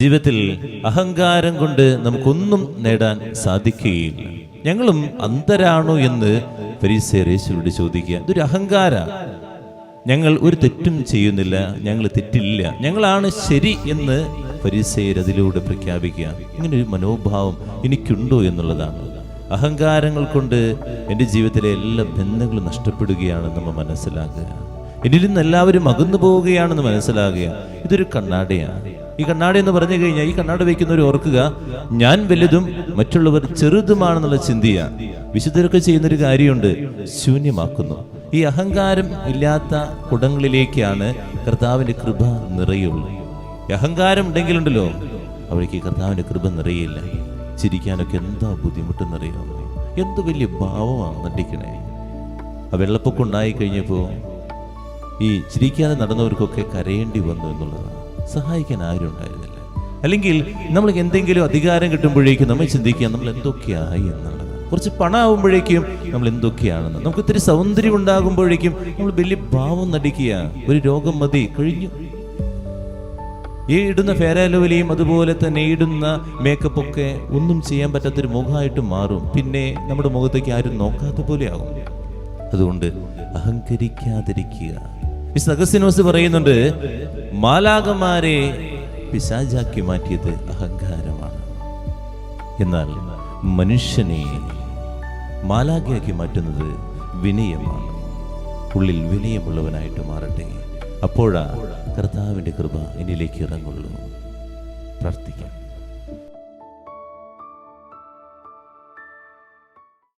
ജീവിതത്തിൽ അഹങ്കാരം കൊണ്ട് നമുക്കൊന്നും നേടാൻ സാധിക്കുകയില്ല. ഞങ്ങളും അന്ധരാണോ എന്ന് ഫരീസയർ യേശുവോട് ചോദിക്കുക. ഇതൊരു അഹങ്കാര. ഞങ്ങൾ ഒരു തെറ്റും ചെയ്യുന്നില്ല, ഞങ്ങൾ തെറ്റില്ല, ഞങ്ങളാണ് ശരി എന്ന് ഫരീസയർ അതിലൂടെ പ്രഖ്യാപിക്കുക. ഇങ്ങനൊരു മനോഭാവം എനിക്കുണ്ടോ എന്നുള്ളതാണ്. അഹങ്കാരങ്ങൾ കൊണ്ട് എൻ്റെ ജീവിതത്തിലെ എല്ലാ ബന്ധങ്ങളും നഷ്ടപ്പെടുകയാണെന്ന് നമ്മൾ മനസ്സിലാക്കുക. എന്നിൽ നിന്ന് എല്ലാവരും അകന്നു പോവുകയാണെന്ന് മനസ്സിലാകുക. ഇതൊരു കണ്ണാടിയാണ്. ഈ കണ്ണാടി എന്ന് പറഞ്ഞു കഴിഞ്ഞാൽ ഈ കണ്ണാടി വയ്ക്കുന്നവർ ഓർക്കുക, ഞാൻ വലുതും മറ്റുള്ളവർ ചെറുതുമാണെന്നുള്ള ചിന്തയാ. വിശുദ്ധരൊക്കെ ചെയ്യുന്നൊരു കാര്യമുണ്ട്, ശൂന്യമാക്കുന്നു. ഈ അഹങ്കാരം ഇല്ലാത്ത കുടങ്ങളിലേക്കാണ് കർത്താവിൻ്റെ കൃപ നിറയുള്ളൂ. ഈ അഹങ്കാരം ഉണ്ടെങ്കിലുണ്ടല്ലോ അവർക്ക് കർത്താവിൻ്റെ കൃപ നിറയില്ല. ചിരിക്കാനൊക്കെ എന്താ ബുദ്ധിമുട്ടെന്നറിയാമോ? എന്ത് വലിയ ഭാവമാണ് നടിക്കണേ. ആ വെള്ളപ്പൊക്കം ഉണ്ടായി കഴിഞ്ഞപ്പോൾ ഈ ചിരിക്കാതെ നടന്നവർക്കൊക്കെ കരയേണ്ടി വന്നു എന്നുള്ളതാണ്. സഹായിക്കാൻ ആരും ഉണ്ടായിരുന്നില്ല. അല്ലെങ്കിൽ നമ്മൾ എന്തെങ്കിലും അധികാരം കിട്ടുമ്പോഴേക്കും നമ്മൾ ചിന്തിക്കുക നമ്മൾ എന്തൊക്കെയായി എന്നുള്ളത്. കുറച്ച് പണം ആവുമ്പോഴേക്കും നമ്മൾ എന്തൊക്കെയാണെന്ന്. നമുക്ക് ഇത്തിരി സൗന്ദര്യം ഉണ്ടാകുമ്പോഴേക്കും നമ്മൾ വലിയ ഭാവം നടിക്കുക. ഒരു രോഗം മതി, കഴിഞ്ഞു. ഈ ഇടുന്ന ഫെയറാലോവലിയും അതുപോലെ തന്നെ ഇടുന്ന മേക്കപ്പ് ഒക്കെ ഒന്നും ചെയ്യാൻ പറ്റാത്തൊരു മുഖമായിട്ട് മാറും. പിന്നെ നമ്മുടെ മുഖത്തേക്ക് ആരും നോക്കാത്ത പോലെ ആകും. അതുകൊണ്ട് അഹങ്കരിക്കാതിരിക്കുക. വിശുദ്ധ അഗസ്തീനോസ് പറയുന്നുണ്ട്, മാലാഖമാരെ പിശാചാക്കി മാറ്റിയത് അഹങ്കാരമാണ്. എന്നാൽ മനുഷ്യനെ മാലാഖയാക്കി മാറ്റുന്നത് വിനയമാണ്. ഉള്ളിൽ വിനയമുള്ളവനായിട്ട് മാറട്ടെ. അപ്പോഴാ കർത്താവിൻ്റെ കൃപ എന്നിലേക്ക് ഇറങ്ങുള്ളൂ. പ്രാർത്ഥിക്കാം.